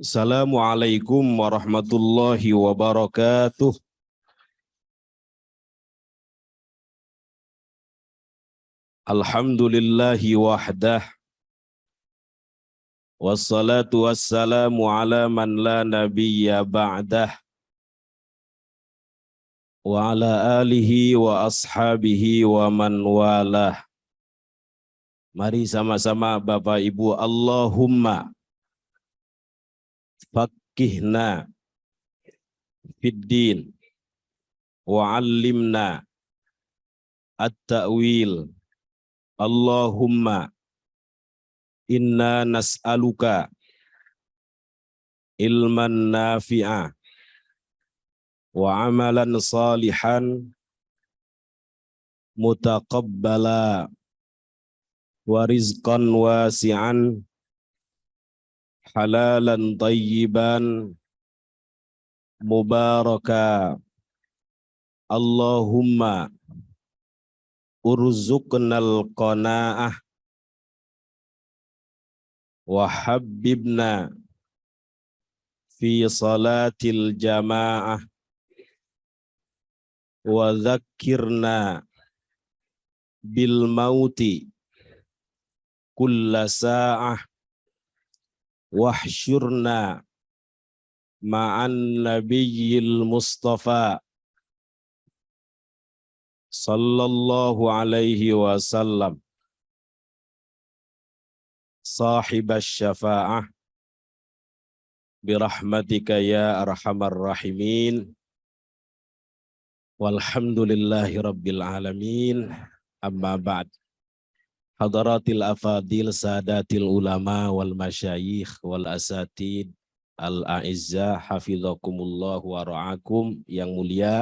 Assalamualaikum warahmatullahi wabarakatuh. Alhamdulillahi wahdah. Wassalatu wassalamu ala man la nabiyya ba'dah. Wa ala alihi wa ashabihi wa man walah. Mari sama-sama Bapak Ibu, Allahumma faqihna fiddin wa 'allimna at-ta'wil. Allahumma inna nas'aluka ilman nafi'a wa amalan salihan mutaqabbala wa rizqan wasi'an halalan tayyiban mubaraka. Allahumma urzuqnal qanaah wa habbibna fi salatil jamaah wa dhakkirna bil mauti kulla sa'ah wahsyurna ma'an nabiyyil mustafa sallallahu alaihi wasallam sahibasy syafa'ah birahmatika ya arhamar rahimin walhamdulillahi rabbil alamin. Amma ba'd. Hadaratil afadil sadatil ulama wal masyayikh wal asatid al-a'izza hafizakumullah wa ra'akum. Yang mulia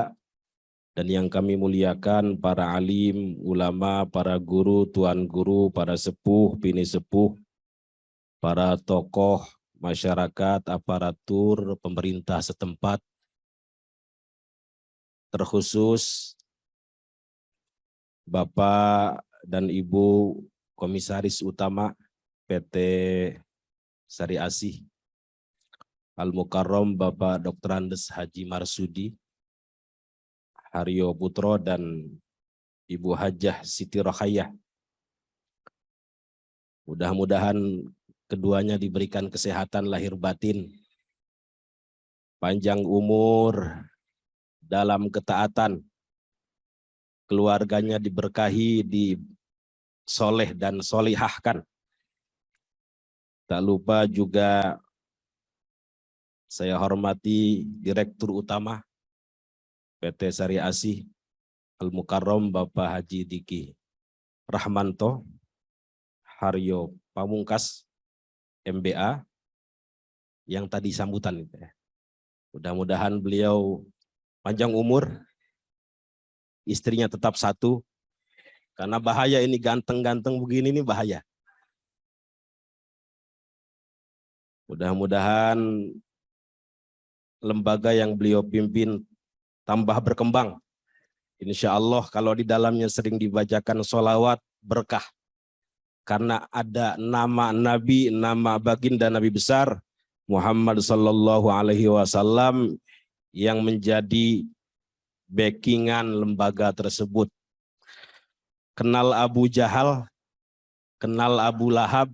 dan yang kami muliakan para alim, ulama, para guru, tuan guru, para sepuh, bini sepuh, para tokoh masyarakat, aparatur, pemerintah setempat, terkhusus Bapak dan Ibu Komisaris Utama PT Sari Asih Al-Mukarram Bapak Dr. Andes Haji Marsudi Haryo Putro dan Ibu Hajah Siti Rokhayah. Mudah-mudahan keduanya diberikan kesehatan lahir batin, panjang umur dalam ketaatan, keluarganya diberkahi, disoleh dan solihahkan. Tak lupa juga saya hormati Direktur Utama PT Sari Asih Al-Mukarram Bapak Haji Diki Rahmanto Haryo Pamungkas MBA yang tadi sambutan. Mudah-mudahan beliau panjang umur, istrinya tetap satu, karena bahaya ini ganteng-ganteng begini ini bahaya. Mudah-mudahan lembaga yang beliau pimpin tambah berkembang. Insya Allah kalau di dalamnya sering dibacakan sholawat berkah. Karena ada nama Nabi, nama baginda Nabi besar Muhammad Sallallahu Alaihi Wasallam yang menjadi backingan lembaga tersebut. Kenal Abu Jahal, kenal Abu Lahab.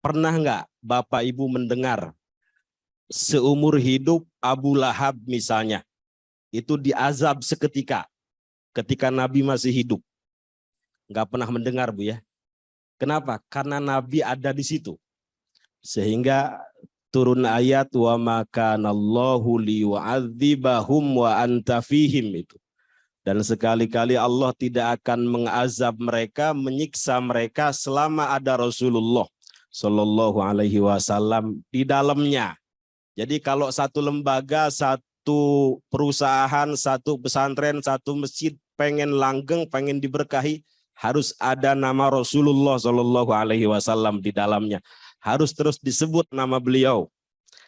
Pernah nggak Bapak Ibu mendengar seumur hidup Abu Lahab misalnya itu diazab seketika ketika Nabi masih hidup? Nggak pernah mendengar, Bu ya. Kenapa? Karena Nabi ada di situ. Sehingga turun ayat wa makanallahu liyu'adzibahum wa anta fihim itu. Dan sekali-kali Allah tidak akan mengazab mereka, menyiksa mereka selama ada Rasulullah Shallallahu Alaihi Wasallam di dalamnya. Jadi kalau satu lembaga, satu perusahaan, satu pesantren, satu masjid pengen langgeng, pengen diberkahi, harus ada nama Rasulullah Shallallahu Alaihi Wasallam di dalamnya. Harus terus disebut nama beliau.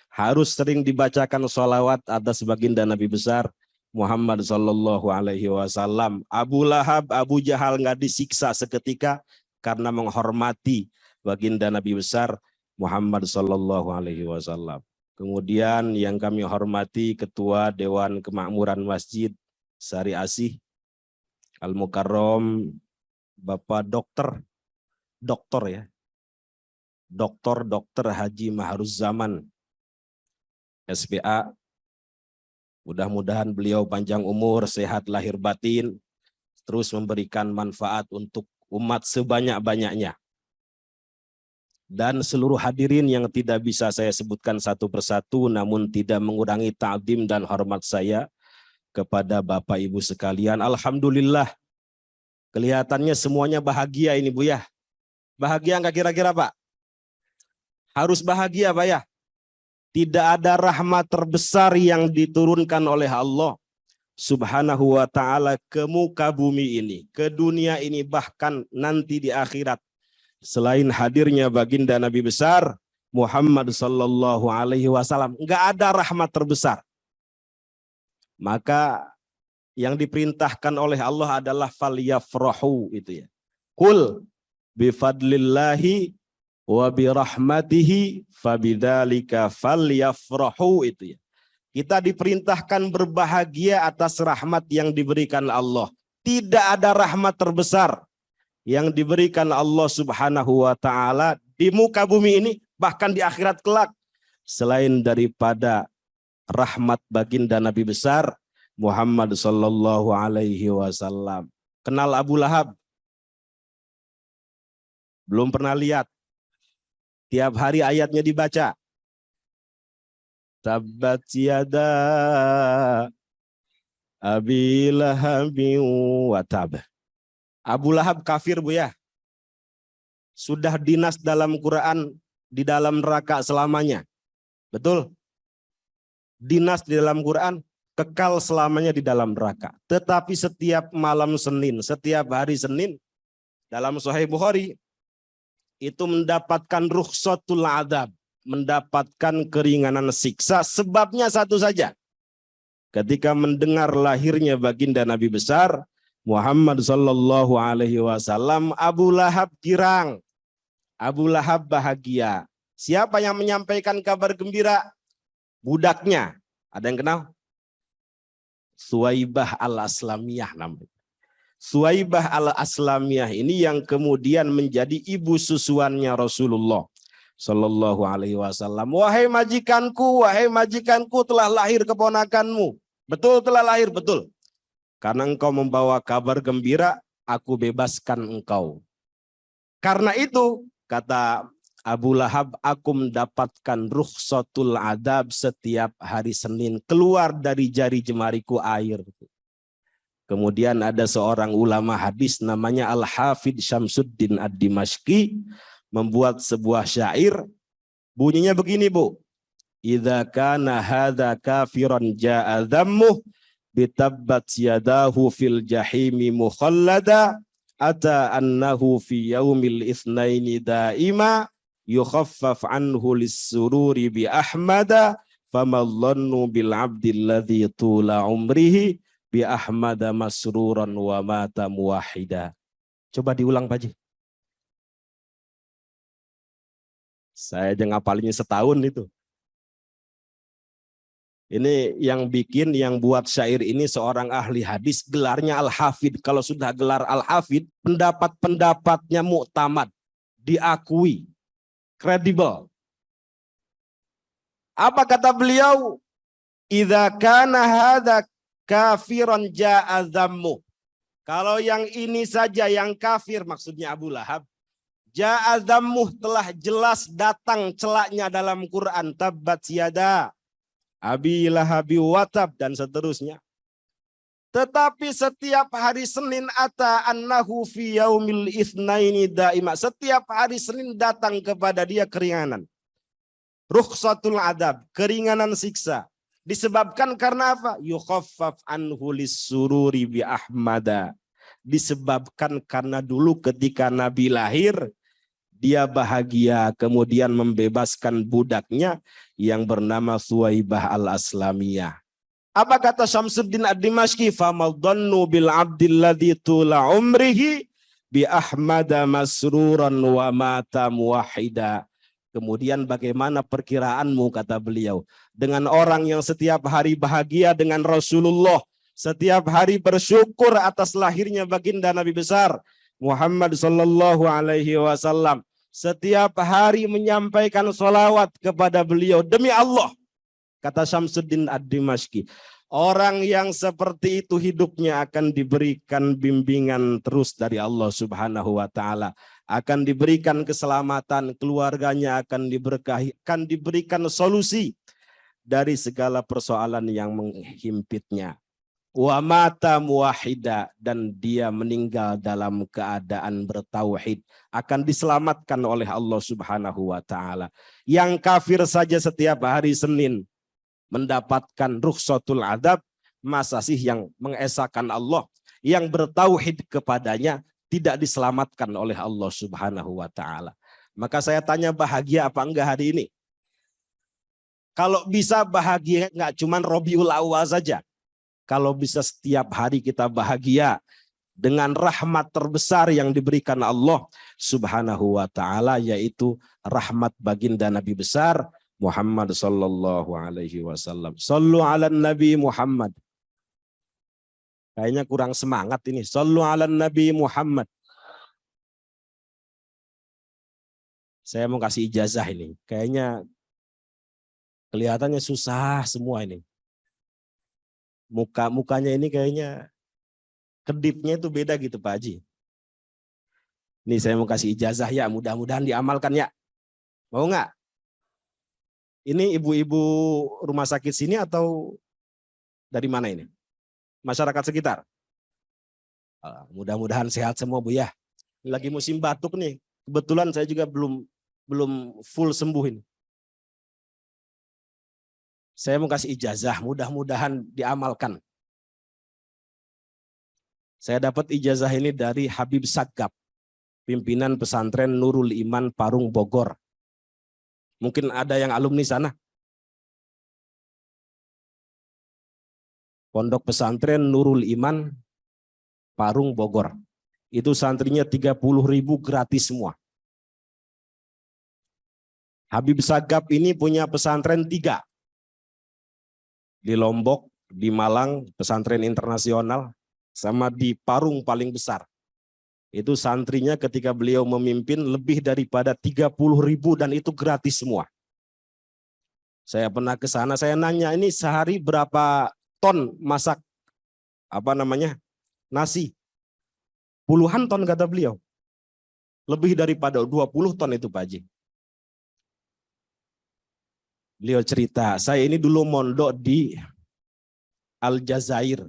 Harus sering dibacakan sholawat atas baginda Nabi besar Muhammad Shallallahu Alaihi Wasallam. Abu Lahab, Abu Jahal nggak disiksa seketika karena menghormati baginda Nabi besar Muhammad sallallahu alaihi wasallam. Kemudian yang kami hormati Ketua Dewan Kemakmuran Masjid Sari Asih Al-Mukarram Bapak Doktor ya. Dokter Haji Mahruz Zaman SPA. Mudah-mudahan beliau panjang umur, sehat lahir batin, terus memberikan manfaat untuk umat sebanyak-banyaknya. Dan seluruh hadirin yang tidak bisa saya sebutkan satu persatu, namun tidak mengurangi ta'zim dan hormat saya kepada Bapak Ibu sekalian. Alhamdulillah, kelihatannya semuanya bahagia ini Bu ya. Bahagia enggak kira-kira Pak? Harus bahagia Pak ya. Tidak ada rahmat terbesar yang diturunkan oleh Allah Subhanahu wa ta'ala ke muka bumi ini, ke dunia ini, bahkan nanti di akhirat, selain hadirnya baginda Nabi besar Muhammad sallallahu alaihi wasallam. Enggak ada rahmat terbesar. Maka yang diperintahkan oleh Allah adalah falyafrahu, itu ya. Qul bifadlillahi wa birahmatihi fabidzalika falyafrahu, itu ya. Kita diperintahkan berbahagia atas rahmat yang diberikan Allah. Tidak ada rahmat terbesar yang diberikan Allah Subhanahu wa taala di muka bumi ini, bahkan di akhirat kelak, selain daripada rahmat baginda Nabi besar Muhammad sallallahu alaihi wasallam. Kenal Abu Lahab? Belum pernah lihat? Tiap hari ayatnya dibaca. Tabbat yada Abi Lahabin wa tab. Abu Lahab kafir Bu ya. Sudah dinas dalam Quran di dalam neraka selamanya. Betul? Dinas di dalam Quran kekal selamanya di dalam neraka. Tetapi setiap malam Senin, setiap hari Senin dalam Sahih Bukhari itu mendapatkan rukhsatul adab, mendapatkan keringanan siksa. Sebabnya satu saja. Ketika mendengar lahirnya baginda Nabi besar Muhammad sallallahu alaihi wasallam, Abu Lahab girang, Abu Lahab bahagia. Siapa yang menyampaikan kabar gembira? Budaknya. Ada yang kenal? Suwaibah al-Aslamiyah namanya. Suwaibah al-Aslamiyah ini yang kemudian menjadi ibu susuannya Rasulullah sallallahu alaihi wasallam. Wahai majikanku, telah lahir keponakanmu. Betul, telah lahir, betul. Karena engkau membawa kabar gembira, aku bebaskan engkau. Karena itu, kata Abu Lahab, aku mendapatkan rukhsatul adab setiap hari Senin. Keluar dari jari jemariku air. Kemudian ada seorang ulama hadis namanya Al-Hafidh Syamsuddin Ad-Dimashqi membuat sebuah syair. Bunyinya begini Bu. Idza kana hadza kafiran ja'a dhammuh bitabbat yadahu fil jahimi mukhallada ata annahu fi yaumil itsnaini daima yukhaffaf anhu lis-sururi bi ahmada famadhannu bil abdil ladzi tula umrihi bi ahmada masruran wa mata muwahhida. Coba diulang Pak Haji. Saya aja ngapalinnya setahun itu. Ini yang bikin, yang buat syair ini seorang ahli hadis, gelarnya Al-Hafidh. Kalau sudah gelar Al-Hafidh, pendapat-pendapatnya muktamad, diakui, kredibel. Apa kata beliau? Idza kana hadza kafiran ja'a dhammu. Kalau yang ini saja yang kafir, maksudnya Abu Lahab, ja'a dhammu, telah jelas datang celaknya dalam Quran. Tabbat yada Abi Lahabi watab dan seterusnya. Tetapi setiap hari Senin ata annahu fi yaumil itsnaini daima. Setiap hari Senin datang kepada dia keringanan. Rukhsatul adab, keringanan siksa. Disebabkan karena apa? Yukhaffaf anhu lis-sururi bi ahmada. Disebabkan karena dulu ketika Nabi lahir, dia bahagia, kemudian membebaskan budaknya yang bernama Suwaibah al-Aslamiyah. Apa kata Syamsuddin Ad-Dimashqi? Famadhannu bil abdil ladzi tula umrihi bi ahmada masruran wa mata muwahhida. Kemudian bagaimana perkiraanmu, kata beliau, dengan orang yang setiap hari bahagia dengan Rasulullah, setiap hari bersyukur atas lahirnya baginda Nabi besar Muhammad sallallahu alaihi wasallam, setiap hari menyampaikan salawat kepada beliau. Demi Allah, kata Syamsuddin Ad-Dimashqi, orang yang seperti itu hidupnya akan diberikan bimbingan terus dari Allah Subhanahu wa taala, akan diberikan keselamatan, keluarganya akan diberkahi, akan diberikan solusi dari segala persoalan yang menghimpitnya. Wa mata muwahhida, dan dia meninggal dalam keadaan bertauhid, akan diselamatkan oleh Allah Subhanahu wa taala. Yang kafir saja setiap hari Senin mendapatkan rukhsatul adab, masa sih yang mengesahkan Allah, yang bertauhid kepadanya tidak diselamatkan oleh Allah Subhanahu wa taala. Maka saya tanya, bahagia apa enggak hari ini? Kalau bisa bahagia enggak cuman Rabiul Awal saja. Kalau bisa setiap hari kita bahagia dengan rahmat terbesar yang diberikan Allah Subhanahu wa taala, yaitu rahmat baginda Nabi besar Muhammad sallallahu alaihi wasallam. Sallu ala Nabi Muhammad. Kayaknya kurang semangat ini. Sallu ala Nabi Muhammad. Saya mau kasih ijazah ini. Kayaknya kelihatannya susah semua ini. Mukanya ini kayaknya kedipnya itu beda gitu Pak Haji. Ini saya mau kasih ijazah ya, mudah-mudahan diamalkan ya. Mau nggak? Ini ibu-ibu rumah sakit sini atau dari mana ini? Masyarakat sekitar? Mudah-mudahan sehat semua Bu ya. Lagi musim batuk nih. Kebetulan saya juga belum full sembuh ini. Saya mau kasih ijazah, mudah-mudahan diamalkan. Saya dapat ijazah ini dari Habib Sagap, pimpinan pesantren Nurul Iman Parung Bogor. Mungkin ada yang alumni sana. Pondok pesantren Nurul Iman Parung Bogor. Itu santrinya 30.000 gratis semua. Habib Sagap ini punya pesantren 3. Di Lombok, di Malang, pesantren internasional, sama di Parung paling besar. Itu santrinya ketika beliau memimpin lebih daripada 30.000 dan itu gratis semua. Saya pernah ke sana, saya nanya, ini sehari berapa ton masak nasi? Puluhan ton kata beliau. Lebih daripada 20 ton itu Pak Haji. Beliau cerita, saya ini dulu mondok di Aljazair.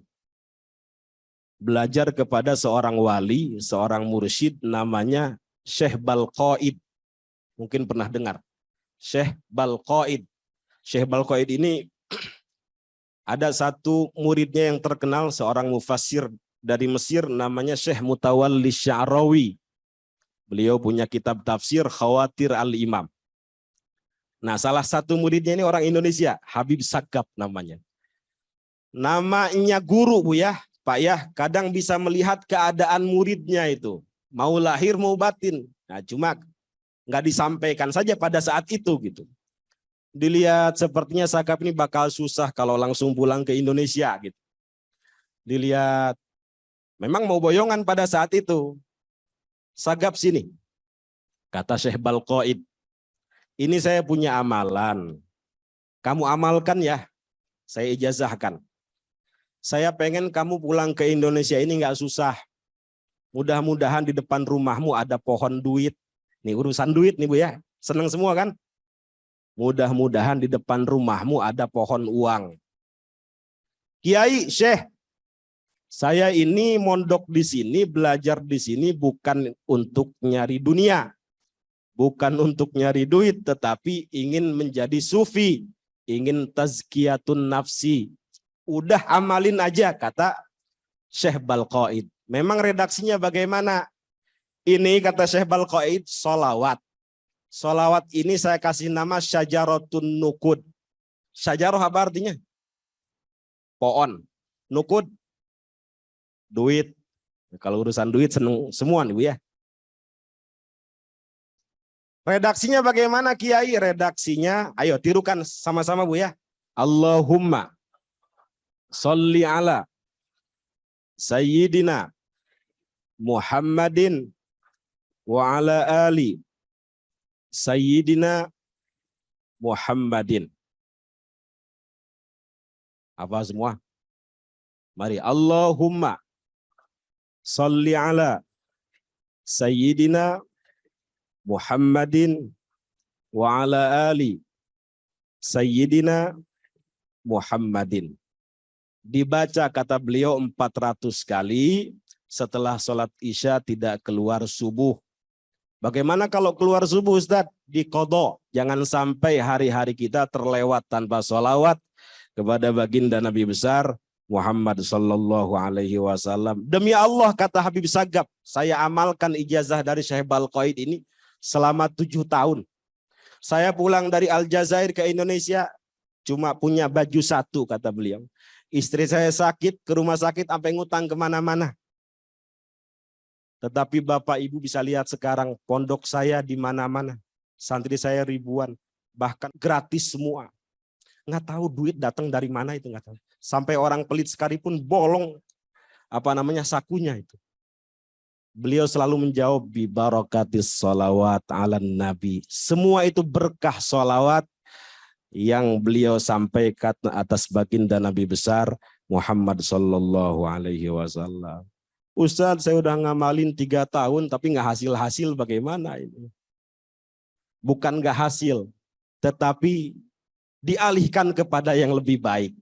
Belajar kepada seorang wali, seorang mursyid namanya Syekh Balqaid. Mungkin pernah dengar. Syekh Balqaid. Syekh Balqaid ini ada satu muridnya yang terkenal, seorang mufassir dari Mesir namanya Syekh Mutawalli Sya'rawi. Beliau punya kitab tafsir Khawatir al-Imam. Nah, salah satu muridnya ini orang Indonesia, Habib Sagap namanya. Namanya guru Bu ya, Pak ya, kadang bisa melihat keadaan muridnya itu. Mau lahir mau batin. Nah, cuma nggak disampaikan saja pada saat itu gitu. Dilihat sepertinya Sagap ini bakal susah kalau langsung pulang ke Indonesia gitu. Dilihat memang mau boyongan pada saat itu. Sagap sini, kata Syekh Balqaid. Ini saya punya amalan. Kamu amalkan ya, saya ijazahkan. Saya pengen kamu pulang ke Indonesia ini nggak susah. Mudah-mudahan di depan rumahmu ada pohon duit. Nih urusan duit nih Bu ya, seneng semua kan? Mudah-mudahan di depan rumahmu ada pohon uang. Kiai, Syekh, saya ini mondok di sini, belajar di sini bukan untuk nyari dunia. Bukan untuk nyari duit, tetapi ingin menjadi sufi, ingin tazkiyatun nafsi. Udah amalin aja, kata Syekh Balqaid. Memang redaksinya bagaimana? Ini kata Syekh Balqaid, solawat. Solawat ini saya kasih nama syajaratun nukud. Syajarah apa artinya? Pohon. Nukud, duit. Kalau urusan duit seneng semua nih Bu ya. Redaksinya bagaimana Kiai? Redaksinya, ayo tirukan sama-sama Bu ya. Allahumma sholli ala Sayyidina Muhammadin wa ala ali Sayyidina Muhammadin. Apa semua? Mari. Allahumma sholli ala Sayyidina Muhammadin wa ala ali Sayyidina Muhammadin. Dibaca kata beliau 400 kali setelah sholat isya tidak keluar subuh. Bagaimana kalau keluar subuh Ustaz? Diqodho. Jangan sampai hari-hari kita terlewat tanpa sholawat kepada baginda Nabi besar Muhammad sallallahu alaihi wasallam. Demi Allah kata Habib Sagaf, saya amalkan ijazah dari Syekh Balqaid ini selama 7 tahun. Saya pulang dari Aljazair ke Indonesia cuma punya baju satu kata beliau. Istri saya sakit, ke rumah sakit sampai ngutang kemana-mana. Tetapi Bapak Ibu bisa lihat sekarang pondok saya di mana-mana. Santri saya ribuan, bahkan gratis semua. Nggak tahu duit datang dari mana itu nggak tahu. Sampai orang pelit sekalipun bolong sakunya itu. Beliau selalu menjawab bi barakatis sholawat ala nabi. Semua itu berkah sholawat yang beliau sampaikan atas baginda Nabi besar Muhammad sallallahu alaihi wasallam. Ustaz, saya udah ngamalin 3 tahun tapi nggak hasil-hasil, bagaimana ini? Bukan nggak hasil, tetapi dialihkan kepada yang lebih baik.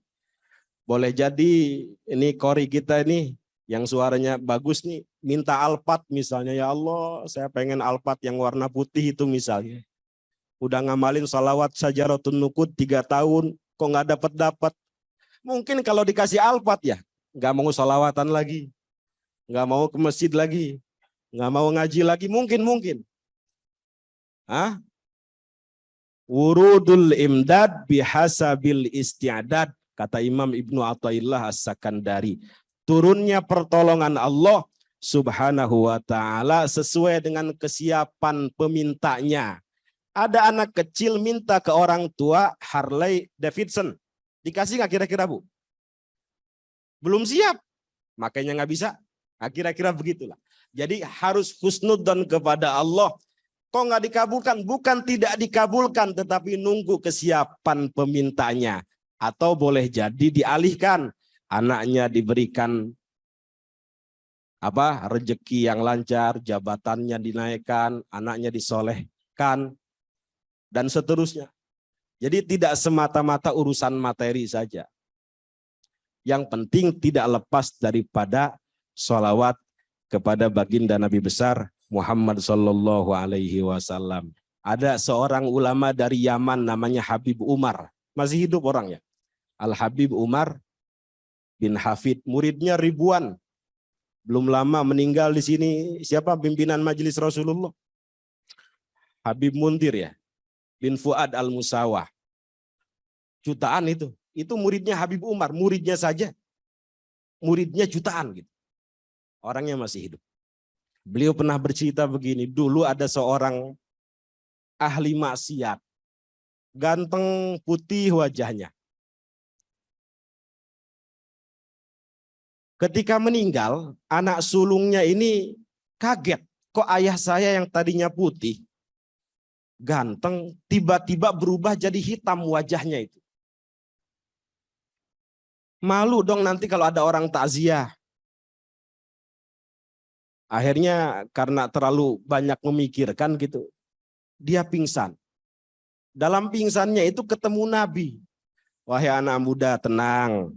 Boleh jadi ini kori kita ini yang suaranya bagus nih, minta alpat misalnya, ya Allah saya pengen alpat yang warna putih itu misalnya. Udah ngamalin salawat Syajaratun Nuqud 3 tahun, kok nggak dapat. Mungkin kalau dikasih alpat ya, nggak mau salawatan lagi, nggak mau ke masjid lagi, nggak mau ngaji lagi, mungkin. Hah? Wurudul imdad bihasabil isti'dad, kata Imam Ibnu Athaillah As-Sakandari. Turunnya pertolongan Allah subhanahu wa ta'ala sesuai dengan kesiapan pemintanya. Ada anak kecil minta ke orang tua Harley Davidson. Dikasih nggak kira-kira Bu? Belum siap, makanya nggak bisa. Nah, kira-kira begitulah. Jadi harus husnudzon kepada Allah. Kok nggak dikabulkan? Bukan tidak dikabulkan, tetapi nunggu kesiapan pemintanya. Atau boleh jadi dialihkan. Anaknya diberikan rezeki yang lancar, jabatannya dinaikkan, anaknya disolehkan, dan seterusnya. Jadi tidak semata-mata urusan materi saja. Yang penting tidak lepas daripada sholawat kepada baginda Nabi besar Muhammad sallallahu alaihi wasallam. Ada seorang ulama dari Yaman namanya Habib Umar. Masih hidup orangnya. Al-Habib Umar bin Hafid. Muridnya ribuan. Belum lama meninggal di sini. Siapa pimpinan majelis Rasulullah? Habib Muntir ya. Bin Fuad Al-Musawah. Jutaan itu. Itu muridnya Habib Umar. Muridnya saja. Muridnya jutaan gitu. Orangnya masih hidup. Beliau pernah bercerita begini. Dulu ada seorang ahli maksiat. Ganteng putih wajahnya. Ketika meninggal, anak sulungnya ini kaget. Kok ayah saya yang tadinya putih, ganteng, tiba-tiba berubah jadi hitam wajahnya itu. Malu dong nanti kalau ada orang takziah. Akhirnya karena terlalu banyak memikirkan gitu, dia pingsan. Dalam pingsannya itu ketemu Nabi. Wahai anak muda, tenang.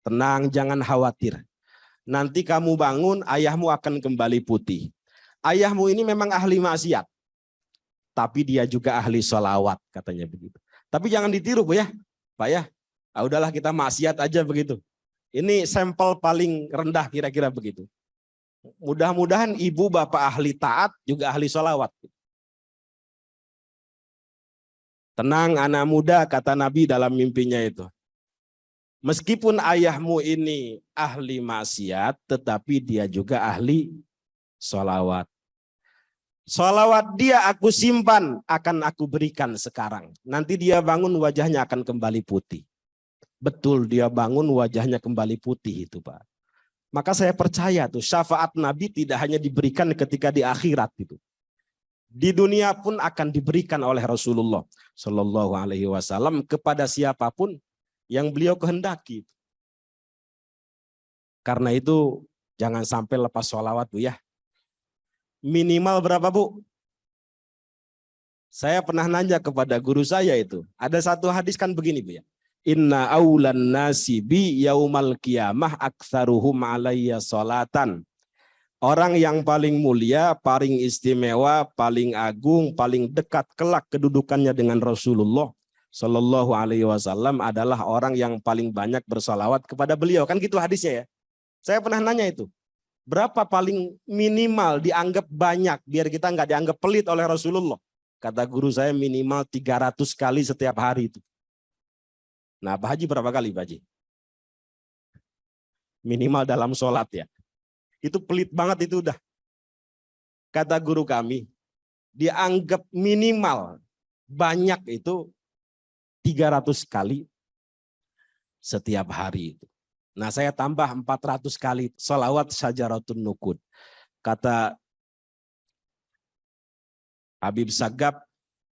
Tenang, jangan khawatir. Nanti kamu bangun, ayahmu akan kembali putih. Ayahmu ini memang ahli maksiat. Tapi dia juga ahli sholawat, katanya begitu. Tapi jangan ditiru Bu ya, Pak ya. Ah, udahlah kita maksiat aja begitu. Ini sampel paling rendah kira-kira begitu. Mudah-mudahan ibu bapak ahli taat juga ahli sholawat. Tenang anak muda, kata Nabi dalam mimpinya itu. Meskipun ayahmu ini ahli maksiat, tetapi dia juga ahli sholawat. Salawat dia aku simpan, akan aku berikan sekarang. Nanti dia bangun wajahnya akan kembali putih. Betul, dia bangun wajahnya kembali putih itu, Pak. Maka saya percaya tuh syafaat Nabi tidak hanya diberikan ketika di akhirat itu. Di dunia pun akan diberikan oleh Rasulullah Shallallahu Alaihi Wasallam kepada siapapun yang beliau kehendaki. Karena itu jangan sampai lepas sholawat, Bu ya. Minimal berapa, Bu? Saya pernah nanya kepada guru saya itu. Ada satu hadis kan begini, Bu ya. Inna aulan nasi bi yaumal qiyamah aktsaruhum alayya sholatan. Orang yang paling mulia, paling istimewa, paling agung, paling dekat kelak kedudukannya dengan Rasulullah Shallallahu Alaihi Wasallam adalah orang yang paling banyak bersolawat kepada beliau. Kan gitu hadisnya ya. Saya pernah nanya itu. Berapa paling minimal dianggap banyak biar kita nggak dianggap pelit oleh Rasulullah? Kata guru saya minimal 300 kali setiap hari itu. Nah, Pak Haji berapa kali, Pak Haji? Minimal dalam sholat ya. Itu pelit banget itu udah. Kata guru kami, dianggap minimal banyak itu 300 kali setiap hari itu. Nah, saya tambah 400 kali sholawat syajaratun nukud. Kata Habib Sagab,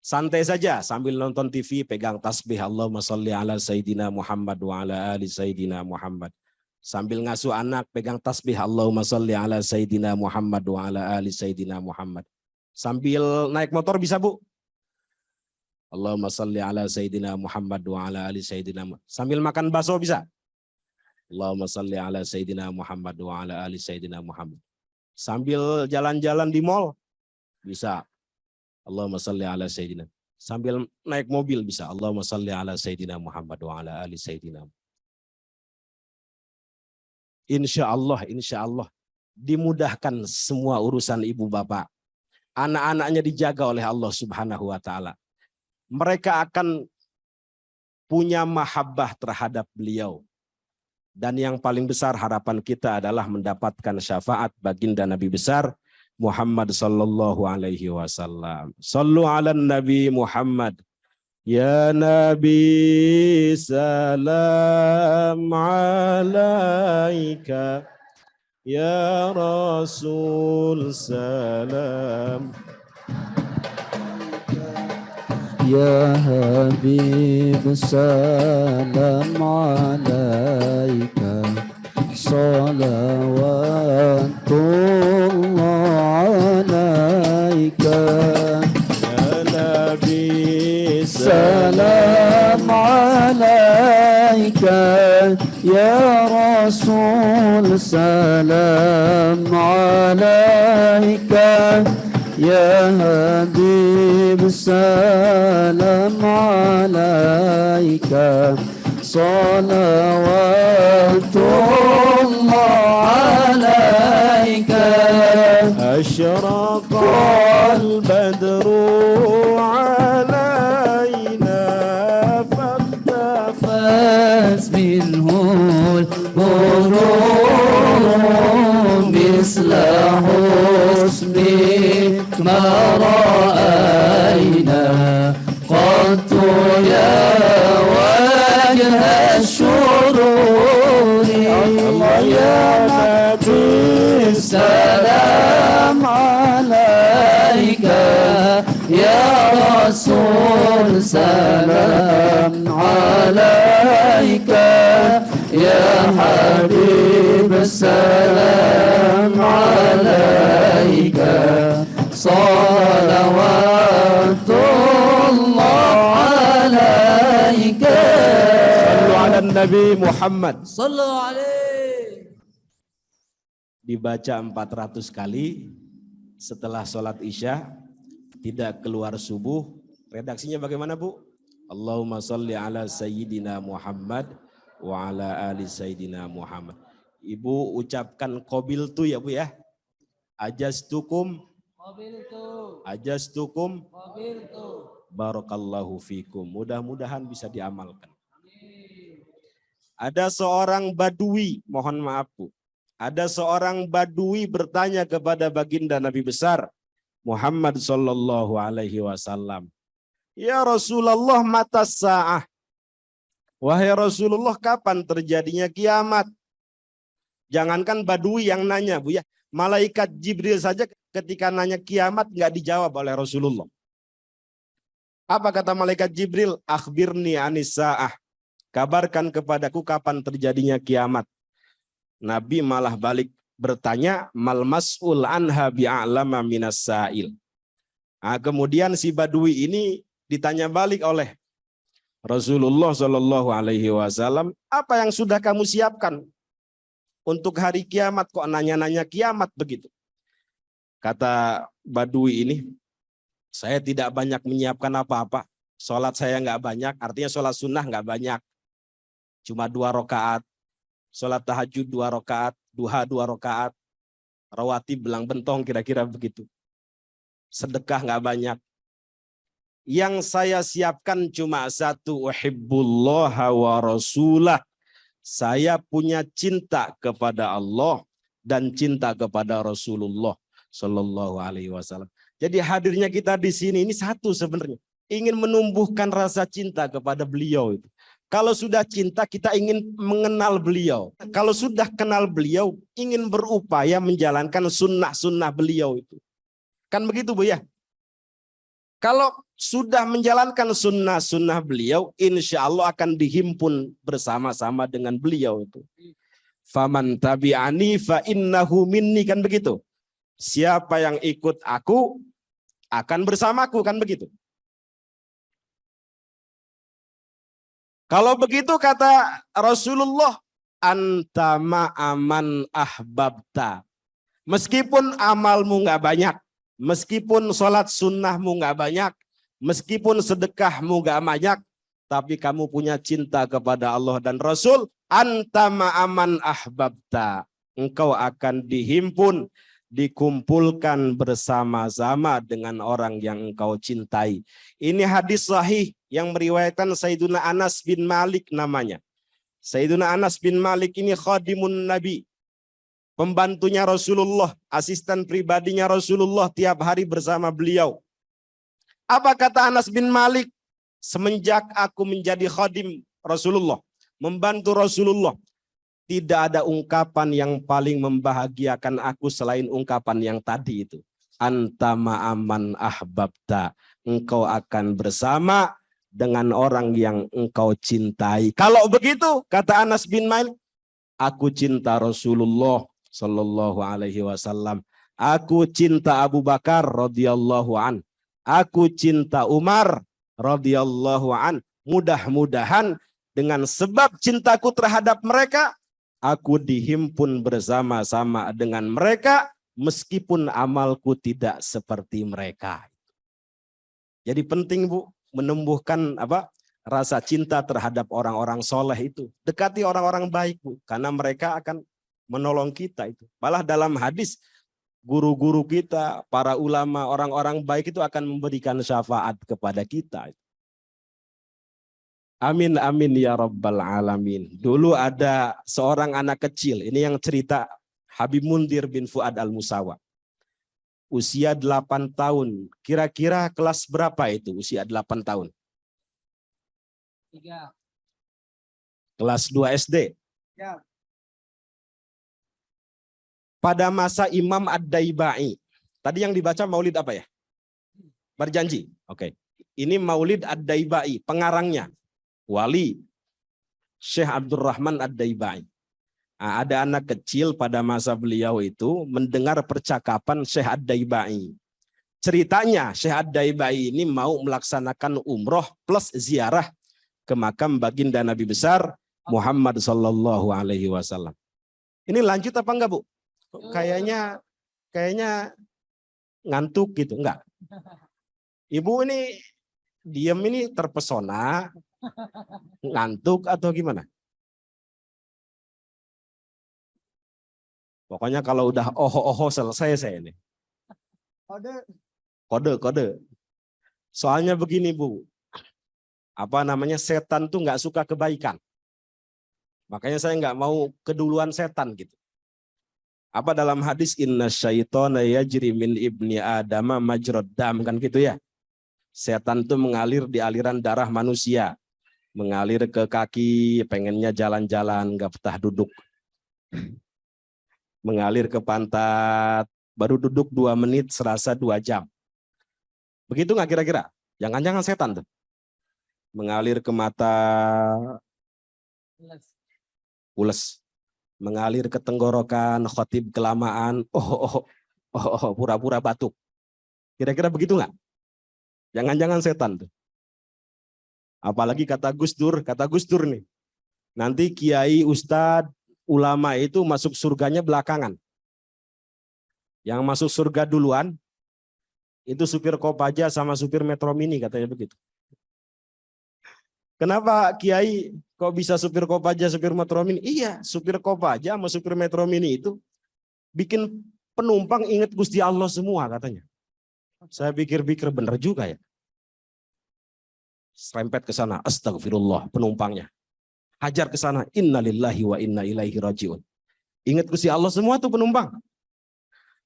santai saja sambil nonton TV, pegang tasbih Allahumma sholli ala Sayyidina Muhammad wa ala ali Sayyidina Muhammad. Sambil ngasuh anak, pegang tasbih Allahumma sholli ala Sayyidina Muhammad wa ala ali Sayyidina Muhammad. Sambil naik motor bisa, Bu? Allahumma sholli ala Sayyidina Muhammad wa ala ali Sayyidina Muhammad. Sambil makan bakso bisa? Allahumma sholli ala Sayyidina Muhammad wa ala ali Sayyidina Muhammad. Sambil jalan-jalan di mall bisa. Allahumma sholli ala Sayyidina. Sambil naik mobil bisa. Allahumma sholli ala Sayyidina Muhammad wa ala ali Sayyidina. Insya Allah dimudahkan semua urusan ibu bapak. Anak-anaknya dijaga oleh Allah Subhanahu wa taala. Mereka akan punya mahabbah terhadap beliau. Dan yang paling besar harapan kita adalah mendapatkan syafaat baginda Nabi besar Muhammad sallallahu alaihi wasallam. Sallu ala Nabi Muhammad. Ya Nabi salam alaika. Ya Rasul salam. Ya Habib salam alaika. Salawatullah alaika. Ya Nabi salam alaika. Ya Rasul salam alaika. Ya Habib salam alaika. Salawatullah alaika. Asyraqal badru alaina فاز منه الغروب مثل حسنك ما رأينا قط يا وجه الشرور يا نبي السلام عليك يا رسول سلام عليك يا حبيب السلام عليك صلوات الله عليك. Sallu ala Nabi Muhammad. صلوا عليه. Dibaca 400 kali setelah sholat isya, tidak keluar subuh. Redaksinya bagaimana, Bu? Allahumma sholli ala Sayyidina Muhammad wa ala ali Sayyidina Muhammad. Ibu ucapkan qabiltu ya, Bu ya. Ajastukum. Ajastukum. Barakallahu fikum. Mudah-mudahan bisa diamalkan. Ada seorang badui, mohon maaf Bu. Ada seorang badui bertanya kepada baginda Nabi besar, Muhammad sallallahu alaihi wasallam. Ya Rasulullah, mata sa'ah. Wahai Rasulullah, kapan terjadinya kiamat? Jangankan Badui yang nanya, Bu ya. Malaikat Jibril saja ketika nanya kiamat nggak dijawab oleh Rasulullah. Apa kata malaikat Jibril? Akhbirni anis sa'ah. Kabarkan kepadaku kapan terjadinya kiamat. Nabi malah balik bertanya, mal mas'ul anha bi'a'lama minas sa'il. Nah, kemudian si Badui ini ditanya balik oleh Rasulullah Shallallahu Alaihi Wasallam, apa yang sudah kamu siapkan untuk hari kiamat? Kok nanya-nanya kiamat begitu? Kata Badui ini, saya tidak banyak menyiapkan apa-apa. Sholat saya nggak banyak, artinya sholat sunnah nggak banyak. Cuma 2 rakaat. Sholat tahajud 2 rakaat, duha 2 rakaat, rawatib belang bentong kira-kira begitu. Sedekah nggak banyak. Yang saya siapkan cuma satu, uhibbullaha wa rasulah. Saya punya cinta kepada Allah dan cinta kepada Rasulullah Shallallahu Alaihi Wasallam. Jadi hadirnya kita di sini ini satu sebenarnya, ingin menumbuhkan rasa cinta kepada beliau itu. Kalau sudah cinta, kita ingin mengenal beliau. Kalau sudah kenal beliau, ingin berupaya menjalankan sunnah-sunnah beliau itu. Kan begitu, Bu ya? Kalau sudah menjalankan sunnah-sunnah beliau, insya Allah akan dihimpun bersama-sama dengan beliau itu. Faman tabi'ani fa innahu minni, kan begitu. Siapa yang ikut aku akan bersamaku, kan begitu. Kalau begitu kata Rasulullah, anta ma'aman ahbabta. Meskipun amalmu nggak banyak, meskipun sholat sunnahmu nggak banyak, meskipun sedekahmu nggak banyak, tapi kamu punya cinta kepada Allah dan Rasul, anta ma'aman ahbabta. Engkau akan dihimpun, dikumpulkan bersama-sama dengan orang yang engkau cintai. Ini hadis sahih yang meriwayatkan Sayyiduna Anas bin Malik namanya. Sayyiduna Anas bin Malik ini khadimun Nabi, pembantunya Rasulullah, asisten pribadinya Rasulullah, tiap hari bersama beliau. Apa kata Anas bin Malik? Semenjak aku menjadi khadim Rasulullah, membantu Rasulullah, tidak ada ungkapan yang paling membahagiakan aku selain ungkapan yang tadi itu. Anta ma'aman ahbabta. Engkau akan bersama dengan orang yang engkau cintai. Kalau begitu, kata Anas bin Malik, aku cinta Rasulullah Sallallahu Alaihi Wasallam. Aku cinta Abu Bakar radhiyallahu an. Aku cinta Umar radhiyallahu an. Mudah-mudahan dengan sebab cintaku terhadap mereka, aku dihimpun bersama-sama dengan mereka meskipun amalku tidak seperti mereka. Jadi penting, Bu, menumbuhkan rasa cinta terhadap orang-orang soleh itu. Dekati orang-orang baik, Bu, karena mereka akan menolong kita itu. Malah dalam hadis, guru-guru kita, para ulama, orang-orang baik itu akan memberikan syafaat kepada kita. Amin, amin ya rabbal alamin. Dulu ada seorang anak kecil, ini yang cerita Habib Mundir bin Fuad al-Musawa. Usia 8 tahun. Kira-kira kelas berapa itu usia 8 tahun? 3. Kelas 2 SD. Ya. Pada masa Imam Ad-Daibai. Tadi yang dibaca maulid apa ya? Berjanji. Oke. Ini maulid Ad-Daibai, pengarangnya wali Syekh Abdurrahman Ad-Daibai. Nah, ada anak kecil pada masa beliau itu mendengar percakapan Syekh Ad-Daibai. Ceritanya Syekh Ad-Daibai ini mau melaksanakan umroh plus ziarah ke makam baginda Nabi besar Muhammad Sallallahu Alaihi Wasallam. Ini lanjut apa enggak, Bu? Kayaknya ngantuk gitu, enggak? Ibu ini diam ini terpesona, ngantuk atau gimana? Pokoknya kalau udah oho-oho selesai saya ini. Kode. Soalnya begini, Bu. Setan tuh nggak suka kebaikan. Makanya saya nggak mau keduluan setan gitu. Apa dalam hadis inna syaitona yajri min ibni adama majrad dam, kan gitu ya. Setan itu mengalir di aliran darah manusia. Mengalir ke kaki, pengennya jalan-jalan, nggak betah duduk. Mengalir ke pantat, baru duduk 2 menit, serasa 2 jam. Begitu nggak kira-kira? Jangan-jangan setan tuh. Mengalir ke mata, pules. Mengalir ke tenggorokan, khotib kelamaan, pura-pura batuk. Kira-kira begitu nggak? Jangan-jangan setan tuh. Apalagi kata Gus Dur nih. Nanti kiai, ustadz, ulama itu masuk surganya belakangan. Yang masuk surga duluan, itu supir Kopaja sama supir Metro Mini, katanya begitu. Kenapa kiai kok bisa supir Kopaja, supir Metro Mini? Iya, supir Kopaja sama supir Metro Mini itu bikin penumpang ingat Gusti Allah semua, katanya. Saya pikir-pikir bener juga ya. Serempet ke sana, astagfirullah penumpangnya. Hajar ke sana, innalillahi wa inna ilaihi rajiun. Ingat Gusti Allah semua tuh penumpang.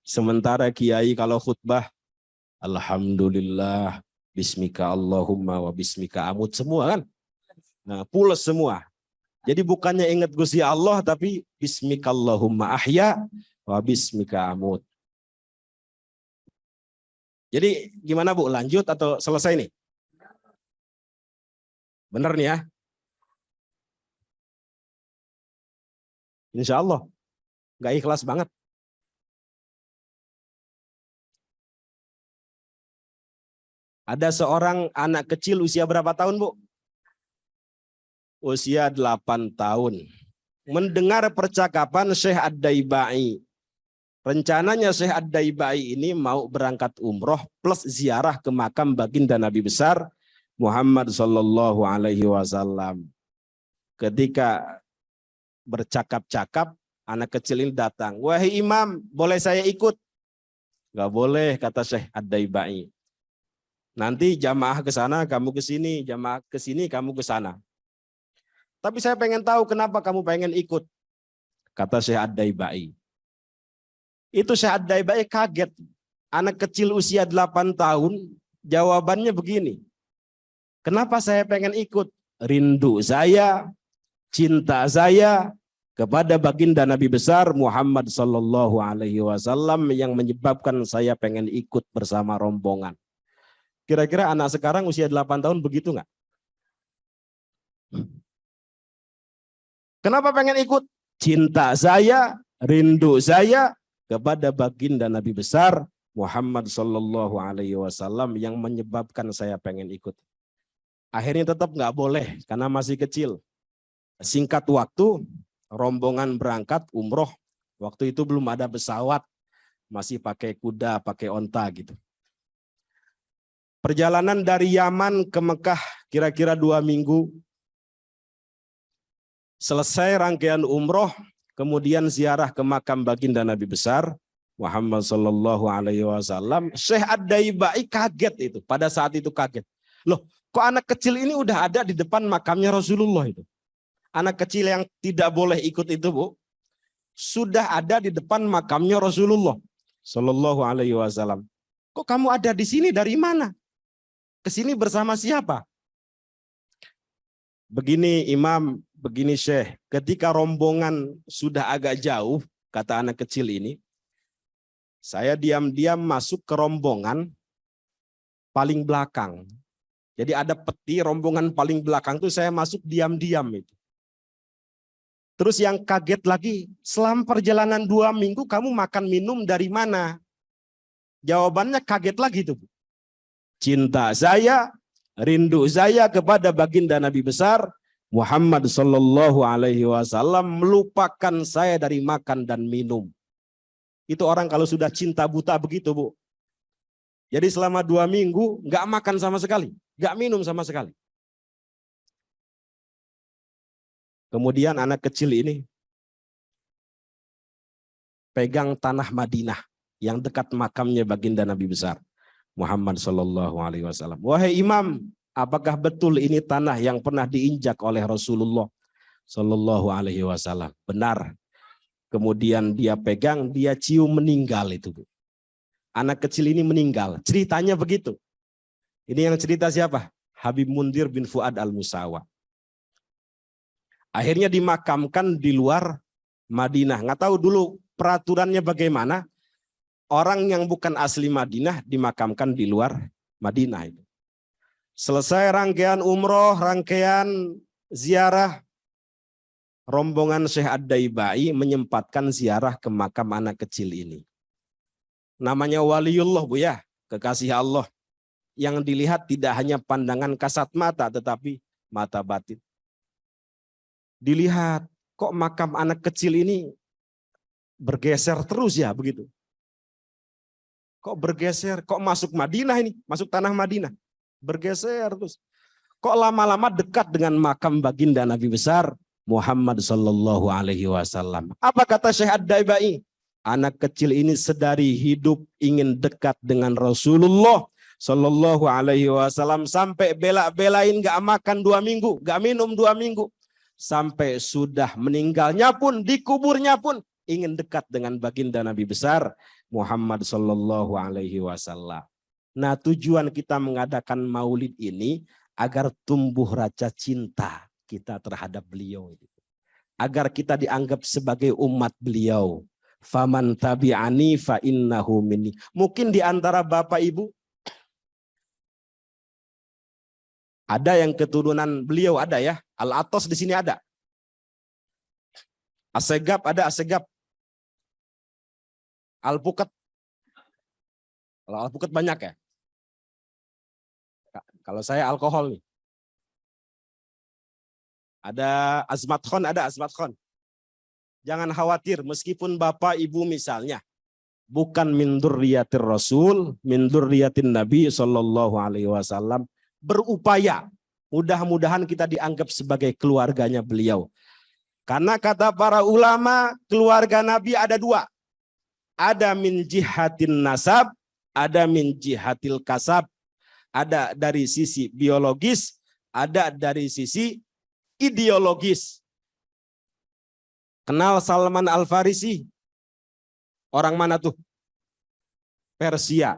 Sementara kiai kalau khutbah, alhamdulillah, bismika Allahumma wa bismika amut semua kan. Nah, pules semua. Jadi bukannya ingat Gusti Allah, tapi bismika Allahumma ahya wa bismika amut. Jadi gimana Bu, lanjut atau selesai nih? Bener nih ya? Insya Allah. Nggak ikhlas banget. Ada seorang anak kecil usia berapa tahun, Bu? Usia 8 tahun. Mendengar percakapan Syekh Ad-Daibai. Rencananya Syekh Ad-Daibai ini mau berangkat umroh plus ziarah ke makam baginda Nabi besar Muhammad sallallahu alaihi wasallam. Ketika bercakap-cakap, anak kecil ini datang. Wahai imam, boleh saya ikut? Gak boleh, kata Syekh Ad-Daibai. Nanti jamaah ke sana, kamu ke sini, jamaah ke sini, kamu ke sana. Tapi saya pengen tahu kenapa kamu pengen ikut, kata Syekh Ad-Daibai. Itu Syekh Ad-Daibai kaget. Anak kecil usia 8 tahun, jawabannya begini. Kenapa saya pengen ikut? Rindu saya, cinta saya kepada baginda Nabi besar Muhammad sallallahu alaihi wasallam yang menyebabkan saya pengen ikut bersama rombongan. Kira-kira anak sekarang usia 8 tahun begitu nggak? Kenapa pengen ikut? Cinta saya, rindu saya kepada baginda Nabi besar Muhammad sallallahu alaihi wasallam yang menyebabkan saya pengen ikut. Akhirnya tetap nggak boleh karena masih kecil. Singkat waktu, rombongan berangkat umroh. Waktu itu belum ada pesawat, masih pakai kuda, pakai onta gitu. Perjalanan dari Yaman ke Mekah kira-kira 2 minggu. Selesai rangkaian umroh, kemudian ziarah ke makam baginda Nabi besar Muhammad sallallahu alaihi wasallam. Syekh Ad-Daibai kaget itu, pada saat itu kaget. Loh, kok anak kecil ini udah ada di depan makamnya Rasulullah itu? Anak kecil yang tidak boleh ikut itu, Bu, sudah ada di depan makamnya Rasulullah sallallahu alaihi wasallam. Kok kamu ada di sini, dari mana? Kesini bersama siapa? Begini Imam, begini Syekh, ketika rombongan sudah agak jauh, kata anak kecil ini, saya diam-diam masuk ke rombongan paling belakang. Jadi ada peti rombongan paling belakang itu saya masuk diam-diam itu. Terus yang kaget lagi, selama perjalanan 2 minggu kamu makan minum dari mana? Jawabannya kaget lagi tuh. Cinta saya, rindu saya kepada baginda Nabi besar Muhammad sallallahu alaihi wasallam melupakan saya dari makan dan minum. Itu orang kalau sudah cinta buta begitu, Bu. Jadi selama 2 minggu nggak makan sama sekali, nggak minum sama sekali. Kemudian anak kecil ini pegang tanah Madinah yang dekat makamnya baginda Nabi besar Muhammad sallallahu alaihi wasallam. Wahai imam, apakah betul ini tanah yang pernah diinjak oleh Rasulullah sallallahu alaihi wasallam? Benar. kemudian dia pegang, dia cium, meninggal itu, Bu. Anak kecil ini meninggal. Ceritanya begitu. Ini yang cerita siapa? Habib Mundir bin Fuad al-Musawa. Akhirnya dimakamkan di luar Madinah. Nggak tahu dulu peraturannya bagaimana. Orang yang bukan asli Madinah dimakamkan di luar Madinah itu. Selesai rangkaian umroh, rangkaian ziarah, rombongan Syekh Ad-Daibai menyempatkan ziarah ke makam anak kecil ini. Namanya waliullah, Bu ya, kekasih Allah. Yang dilihat tidak hanya pandangan kasat mata, tetapi mata batin. Dilihat, kok makam anak kecil ini bergeser terus ya begitu. Kok bergeser, kok masuk Madinah ini, masuk tanah Madinah. Bergeser terus. Kok lama-lama dekat dengan makam baginda Nabi besar Muhammad sallallahu alaihi wasallam. Apa kata Syekh Ad-Daibai? Anak kecil ini sedari hidup ingin dekat dengan Rasulullah sallallahu alaihi wasallam sampai bela-belain gak makan 2 minggu, gak minum 2 minggu. Sampai sudah meninggalnya pun, dikuburnya pun ingin dekat dengan baginda Nabi besar Muhammad sallallahu alaihi wasallam. Nah, tujuan kita mengadakan maulid ini agar tumbuh rasa cinta kita terhadap beliau. Agar kita dianggap sebagai umat beliau. Faman tabi'ani fa innahu minni. Mungkin di antara Bapak Ibu ada yang keturunan beliau, ada ya. Al-Atos di sini ada. Asegab ada, Asegab. Alpukat. Kalau alpukat banyak ya. Kalau saya alkohol nih. Ada Azmatkhon, ada Azmatkhon. Jangan khawatir, meskipun Bapak Ibu misalnya bukan min dzurriyyatir Rasul, min dzurriyyatin Nabi sallallahu alaihi wasallam, berupaya mudah-mudahan kita dianggap sebagai keluarganya beliau. Karena kata para ulama, keluarga Nabi ada 2. Ada min jihatin nasab, ada min jihatil kasab. Ada dari sisi biologis, ada dari sisi ideologis. Kenal Salman Al-Farisi? Orang mana tuh? Persia.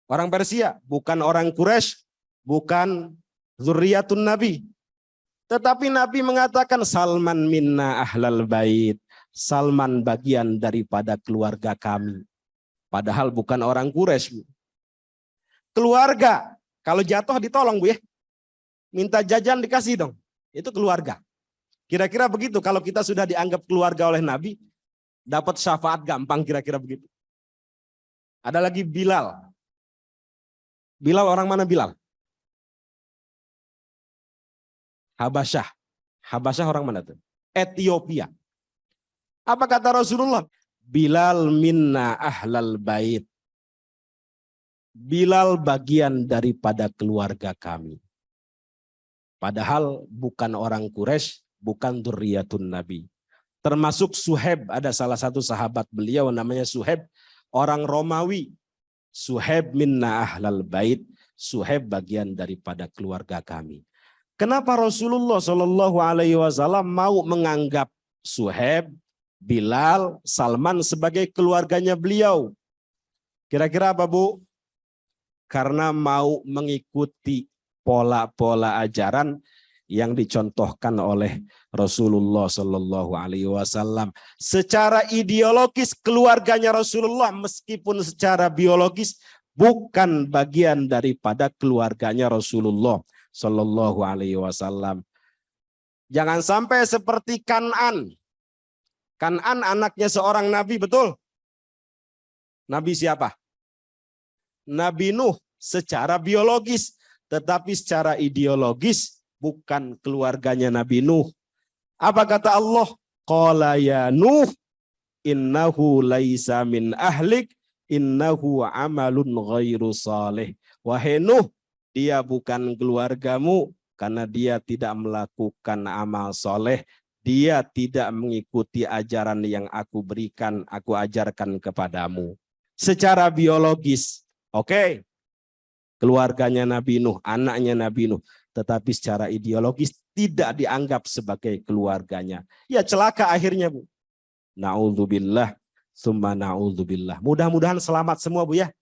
Orang Persia, bukan orang Quraisy, bukan zurriyatun Nabi. Tetapi Nabi mengatakan Salman minna ahlal bait. Salman bagian daripada keluarga kami. Padahal bukan orang Quraisy. Keluarga, kalau jatuh ditolong, Bu ya. Minta jajan dikasih dong. Itu keluarga. Kira-kira begitu, kalau kita sudah dianggap keluarga oleh Nabi, dapat syafaat gampang, kira-kira begitu. Ada lagi Bilal. Bilal orang mana Bilal? Habasyah. Habasyah orang mana tuh? Ethiopia. Apa kata Rasulullah? Bilal minna ahlal bait. Bilal bagian daripada keluarga kami. Padahal bukan orang Quraisy, bukan dzurriyyatun Nabi. Termasuk Suhaib, ada salah satu sahabat beliau namanya Suhaib, orang Romawi. Suhaib minna ahlal bait, Suhaib bagian daripada keluarga kami. Kenapa Rasulullah Shallallahu alaihi wasallam mau menganggap Suhaib, Bilal, Salman sebagai keluarganya beliau? Kira-kira apa, Bu? Karena mau mengikuti pola-pola ajaran yang dicontohkan oleh Rasulullah Shallallahu alaihi wasallam. Secara ideologis keluarganya Rasulullah meskipun secara biologis bukan bagian daripada keluarganya Rasulullah Shallallahu alaihi wasallam. Jangan sampai seperti Kan'an. Kan'an anaknya seorang nabi, betul? Nabi siapa? Nabi Nuh secara biologis, tetapi secara ideologis bukan keluarganya Nabi Nuh. Apa kata Allah? Qala ya Nuh innahu laisa min ahlik innahu amalun ghairu salih. Wahai Nuh, dia bukan keluargamu karena dia tidak melakukan amal soleh. Dia tidak mengikuti ajaran yang aku berikan, aku ajarkan kepadamu. Secara biologis, oke, keluarganya Nabi Nuh, anaknya Nabi Nuh. Tetapi secara ideologis tidak dianggap sebagai keluarganya. Ya celaka akhirnya, Bu. Na'udzubillah, summa na'udzubillah. Mudah-mudahan selamat semua Bu ya.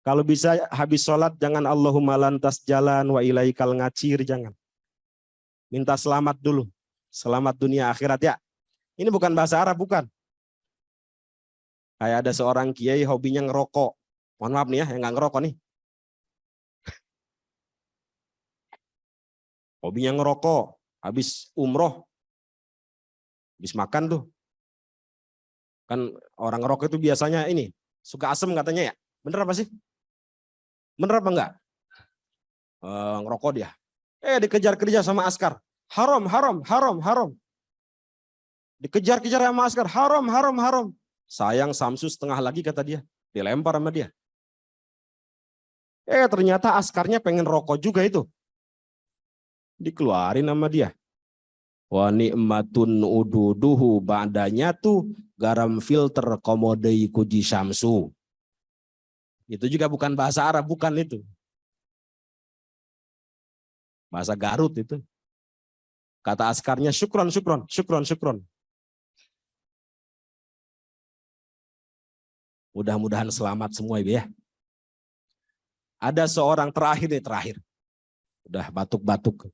Kalau bisa habis sholat jangan Allahumma lantas jalan wa ilaikal ngacir, jangan. Minta selamat dulu. Selamat dunia akhirat ya. Ini bukan bahasa Arab, bukan. Kayak ada seorang kiai hobinya ngerokok. Mohon maaf nih ya, yang nggak ngerokok nih. Hobinya ngerokok. Habis umroh. Habis makan tuh. Kan orang ngerokok itu biasanya ini. Suka asem katanya ya. Bener apa sih? Bener apa enggak? Ngerokok dia. Dikejar-kejar sama askar. Haram, haram, haram, haram. Dikejar-kejar sama askar. Haram, haram, haram. Sayang Samsu setengah lagi kata dia. Dilempar sama dia. Ternyata askarnya pengen rokok juga itu. Dikeluarin sama dia. Wa ni'matun ududuhu ba'danya tuh garam filter komodei kuji Samsu. Itu juga bukan bahasa Arab, bukan itu. Bahasa Garut itu. Kata askarnya syukron, syukron, syukron, syukron. Mudah-mudahan selamat semua Ibu ya. Ada seorang terakhir. Udah batuk-batuk.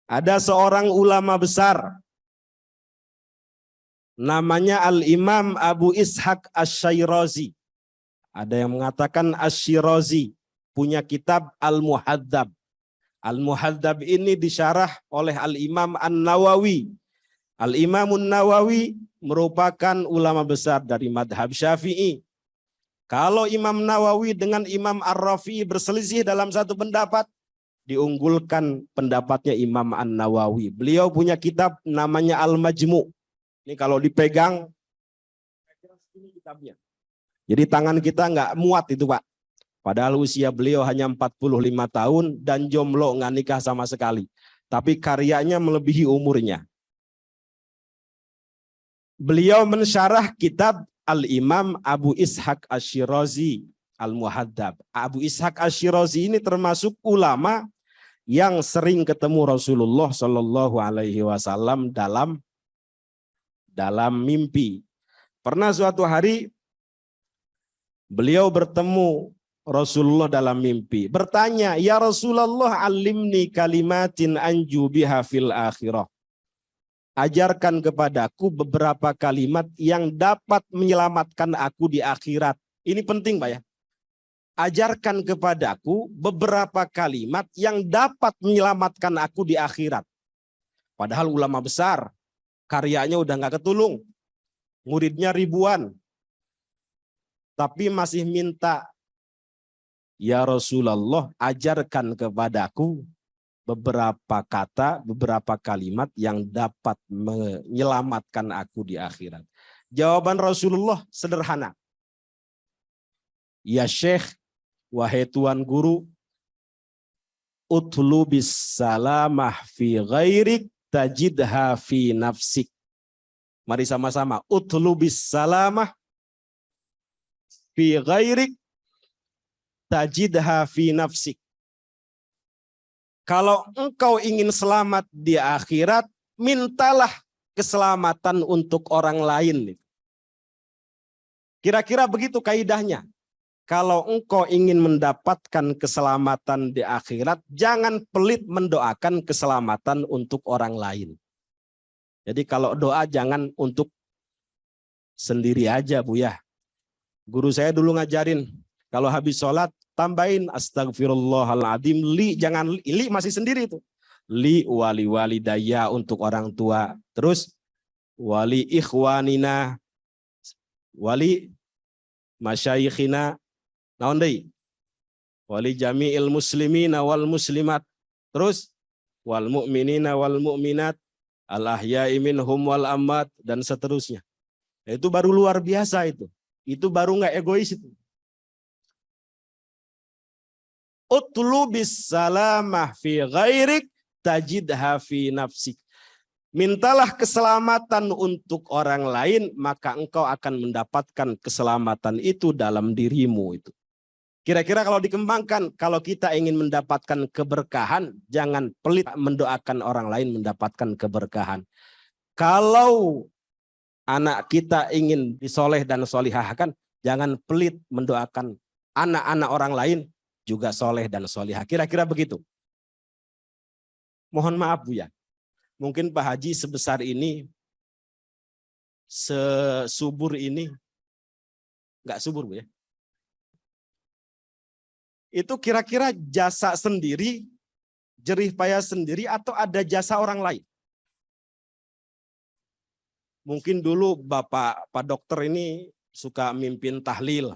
Ada seorang ulama besar. Namanya Al-Imam Abu Ishaq Asy-Syirazi. Ada yang mengatakan Asy-Syirazi punya kitab Al-Muhadzab. Al-Muhadzab ini disyarah oleh Al-Imam An-Nawawi. Al-Imam An-Nawawi merupakan ulama besar dari madhab Syafi'i. Kalau Imam Nawawi dengan Imam Ar-Rafi'i berselisih dalam satu pendapat, diunggulkan pendapatnya Imam An-Nawawi. Beliau punya kitab namanya Al-Majmu'. Ini kalau dipegang, ini kitabnya. Jadi tangan kita nggak muat itu Pak. Padahal usia beliau hanya 45 tahun dan jomblo, nggak nikah sama sekali. Tapi karyanya melebihi umurnya. Beliau mensyarah kitab Al-Imam Abu Ishaq Asy-Syirazi Al-Muhadzab. Abu Ishaq Asy-Syirazi ini termasuk ulama yang sering ketemu Rasulullah Shallallahu Alaihi Wasallam dalam mimpi. Pernah suatu hari beliau bertemu Rasulullah dalam mimpi. Bertanya, ya Rasulullah alimni kalimatin anju biha fil akhirah. Ajarkan kepadaku beberapa kalimat yang dapat menyelamatkan aku di akhirat. Ini penting Pak ya. Ajarkan kepadaku beberapa kalimat yang dapat menyelamatkan aku di akhirat. Padahal ulama besar. Karyanya udah nggak ketulung. Muridnya ribuan. Tapi masih minta, ya Rasulullah ajarkan kepadaku beberapa kata, beberapa kalimat yang dapat menyelamatkan aku di akhirat. Jawaban Rasulullah sederhana. Ya Syekh, wahai Tuan Guru, utlubis salamah fi ghairik tajidha fi nafsik. Mari sama-sama. Utlubis salamah fi ghairik tajidha fi nafsik. Kalau engkau ingin selamat di akhirat, mintalah keselamatan untuk orang lain. Kira-kira begitu kaidahnya. Kalau engkau ingin mendapatkan keselamatan di akhirat, jangan pelit mendoakan keselamatan untuk orang lain. Jadi kalau doa jangan untuk sendiri aja Bu ya. Guru saya dulu ngajarin, kalau habis sholat tambahin astagfirullahaladzim, jangan li masih sendiri itu. Li wali walidaya untuk orang tua. Terus wali ikhwanina, wali masyayikhina, naon deui? Wali jami'il muslimina wal muslimat. Terus wal mu'minina wal mu'minat, al ahya'i minhum wal amwat, dan seterusnya. Itu baru luar biasa itu. Itu baru nggak egois itu. Utlubis salamah fi ghairik tajidha fi nafsik. Mintalah keselamatan untuk orang lain, maka engkau akan mendapatkan keselamatan itu dalam dirimu itu. Kira-kira kalau dikembangkan, kalau kita ingin mendapatkan keberkahan, jangan pelit mendoakan orang lain mendapatkan keberkahan. Kalau anak kita ingin disoleh dan solihahkan, jangan pelit mendoakan anak-anak orang lain juga soleh dan solihah. Kira-kira begitu. Mohon maaf Bu ya, mungkin Pak Haji sebesar ini, sesubur ini, nggak subur Bu ya. Itu kira-kira jasa sendiri, jerih payah sendiri, atau ada jasa orang lain? Mungkin dulu Pak Dokter ini suka mimpin tahlil,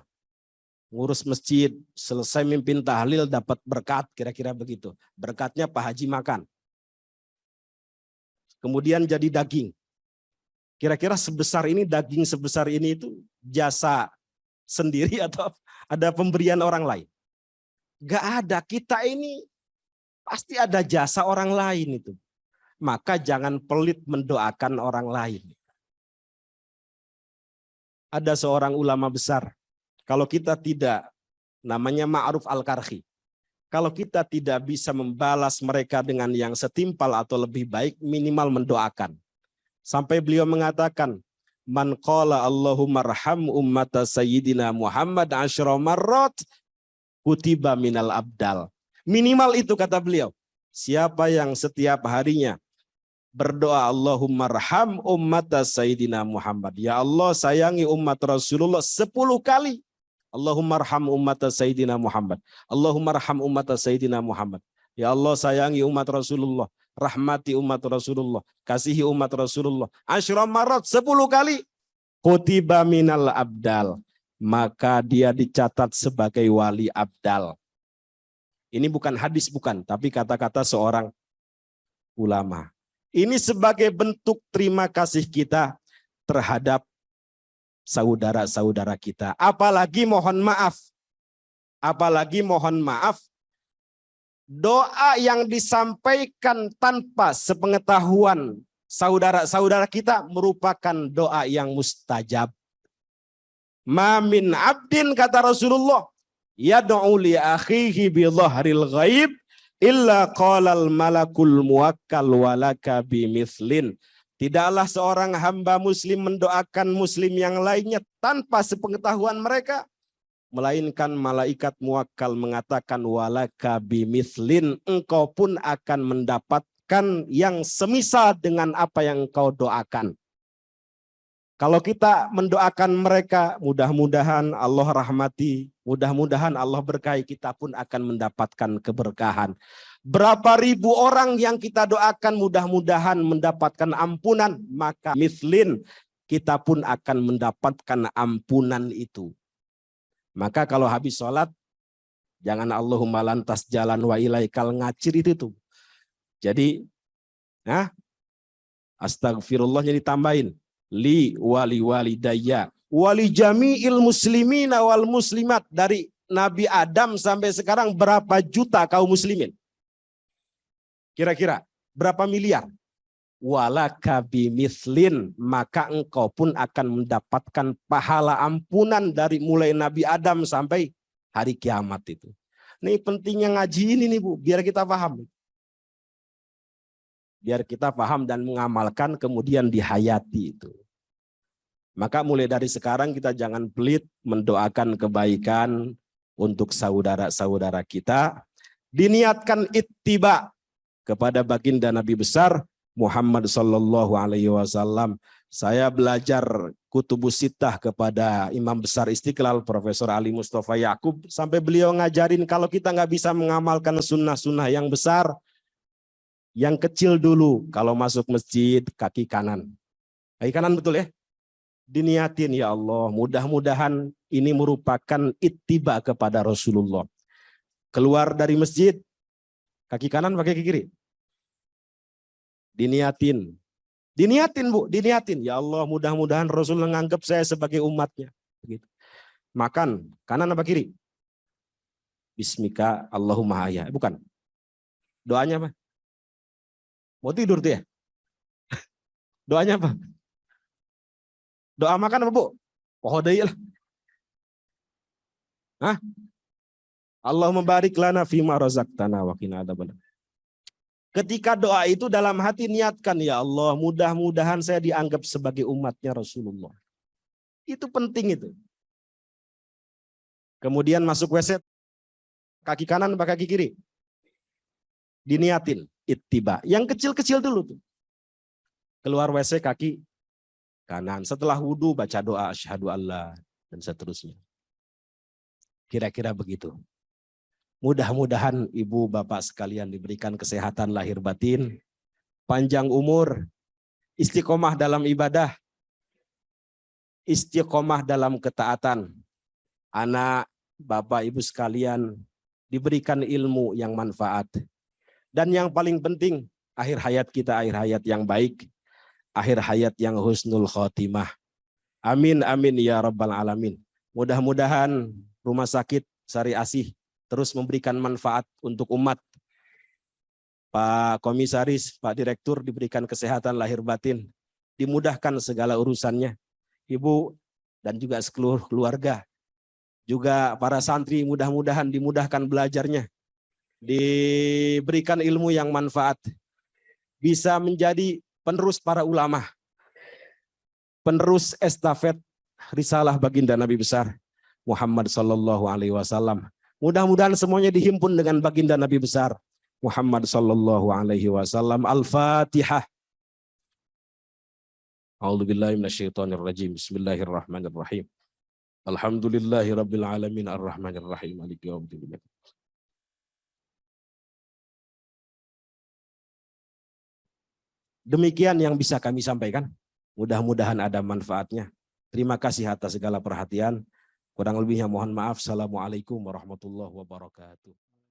ngurus masjid, selesai mimpin tahlil dapat berkat, kira-kira begitu. Berkatnya Pak Haji makan. Kemudian jadi daging. Kira-kira sebesar ini, daging sebesar ini itu jasa sendiri atau ada pemberian orang lain? Gak ada, kita ini pasti ada jasa orang lain itu. Maka jangan pelit mendoakan orang lain. Ada seorang ulama besar, kalau kita tidak, namanya Ma'ruf Al-Karhi, kalau kita tidak bisa membalas mereka dengan yang setimpal atau lebih baik, minimal mendoakan. Sampai beliau mengatakan, man qala Allahumma arham ummata sayyidina Muhammad asyra marrat kutiba minal abdal. Minimal itu kata beliau. Siapa yang setiap harinya berdoa Allahumma arham ummata sayyidina Muhammad. Ya Allah sayangi umat Rasulullah 10 kali. Allahumma arham ummata sayyidina Muhammad. Allahumma arham ummata sayyidina Muhammad. Ya Allah sayangi umat Rasulullah. Rahmati umat Rasulullah. Kasihi umat Rasulullah. Asyra marrat 10 kali. Kutiba minal abdal. Maka dia dicatat sebagai wali abdal. Ini bukan hadis, bukan, tapi kata-kata seorang ulama. Ini sebagai bentuk terima kasih kita terhadap saudara-saudara kita. Apalagi mohon maaf, doa yang disampaikan tanpa sepengetahuan saudara-saudara kita merupakan doa yang mustajab. Ma min abdin kata Rasulullah yad'u li akhihi bi dhahril ghaib illa qalal malakul muwakkal walaka bimithlin. Tidaklah seorang hamba muslim mendoakan muslim yang lainnya tanpa sepengetahuan mereka, melainkan malaikat muwakkal mengatakan walaka bimithlin, engkau pun akan mendapatkan yang semisal dengan apa yang engkau doakan. Kalau kita mendoakan mereka, mudah-mudahan Allah rahmati, mudah-mudahan Allah berkahi, kita pun akan mendapatkan keberkahan. Berapa ribu orang yang kita doakan mudah-mudahan mendapatkan ampunan, maka mislin, kita pun akan mendapatkan ampunan itu. Maka kalau habis sholat, jangan Allahumma lantas jalan wa ilaikal ngacir itu tuh. Jadi, astagfirullahnya ditambahin. Li wali walidayya wali jami'il muslimina wal muslimat. Dari Nabi Adam sampai sekarang berapa juta kaum muslimin? Kira-kira berapa miliar? Walaka bimislin, maka engkau pun akan mendapatkan pahala ampunan dari mulai Nabi Adam sampai hari kiamat itu. Ini pentingnya ngaji ini nih Bu, biar kita paham. Biar kita paham dan mengamalkan kemudian dihayati itu. Maka mulai dari sekarang kita jangan pelit mendoakan kebaikan untuk saudara-saudara kita. Diniatkan ittiba kepada baginda Nabi besar Muhammad sallallahu alaihi wasallam. Saya belajar Kutubus Sittah kepada Imam Besar Istiqlal Profesor Ali Mustafa Yakub, sampai beliau ngajarin kalau kita nggak bisa mengamalkan sunnah-sunnah yang besar, yang kecil dulu. Kalau masuk masjid, kaki kanan. Kaki kanan betul ya? Diniatin, ya Allah, mudah-mudahan ini merupakan ittiba kepada Rasulullah. Keluar dari masjid, kaki kanan pakai kaki kiri. Diniatin. Diniatin Bu, diniatin. Ya Allah, mudah-mudahan Rasul menganggap saya sebagai umatnya. Begitu. Makan, kanan apa kiri? Bismika Allahumma hayya. Bukan. Doanya apa? Mau tidur tuh ya? Doanya apa? Doa makan apa Bu? Oh, lah. Hah? Allahumma barik lana fima razaqtana wa qina adzabannar. Ketika doa itu dalam hati niatkan, ya Allah, mudah-mudahan saya dianggap sebagai umatnya Rasulullah. Itu penting itu. Kemudian masuk WC, kaki kanan apa kaki kiri? Diniatin, ittiba. Yang kecil-kecil dulu tuh. Keluar WC kaki kanan. Setelah wudhu baca doa asyhadu alla dan seterusnya. Kira-kira begitu. Mudah-mudahan ibu bapak sekalian diberikan kesehatan lahir batin, panjang umur, istiqomah dalam ibadah, istiqomah dalam ketaatan. Anak, bapak, ibu sekalian diberikan ilmu yang manfaat. Dan yang paling penting, akhir hayat kita akhir hayat yang baik, akhir hayat yang husnul khotimah. Amin, amin ya rabbal alamin. Mudah-mudahan Rumah Sakit Sari Asih terus memberikan manfaat untuk umat. Pak Komisaris, Pak Direktur diberikan kesehatan lahir batin, dimudahkan segala urusannya. Ibu dan juga seluruh keluarga, juga para santri mudah-mudahan dimudahkan belajarnya, diberikan ilmu yang manfaat, bisa menjadi penerus para ulama, penerus estafet risalah baginda Nabi besar Muhammad sallallahu alaihi wasallam. Mudah-mudahan semuanya dihimpun dengan baginda Nabi besar Muhammad sallallahu alaihi wasallam. Al-Fatihah. A'udzubillahi minasyaitonirrajim. Bismillahirrahmanirrahim. Alhamdulillahirabbil alamin arrahmanirrahim maliki yaumiddin. Demikian yang bisa kami sampaikan. Mudah-mudahan ada manfaatnya. Terima kasih atas segala perhatian. Kurang lebihnya mohon maaf. Assalamualaikum warahmatullahi wabarakatuh.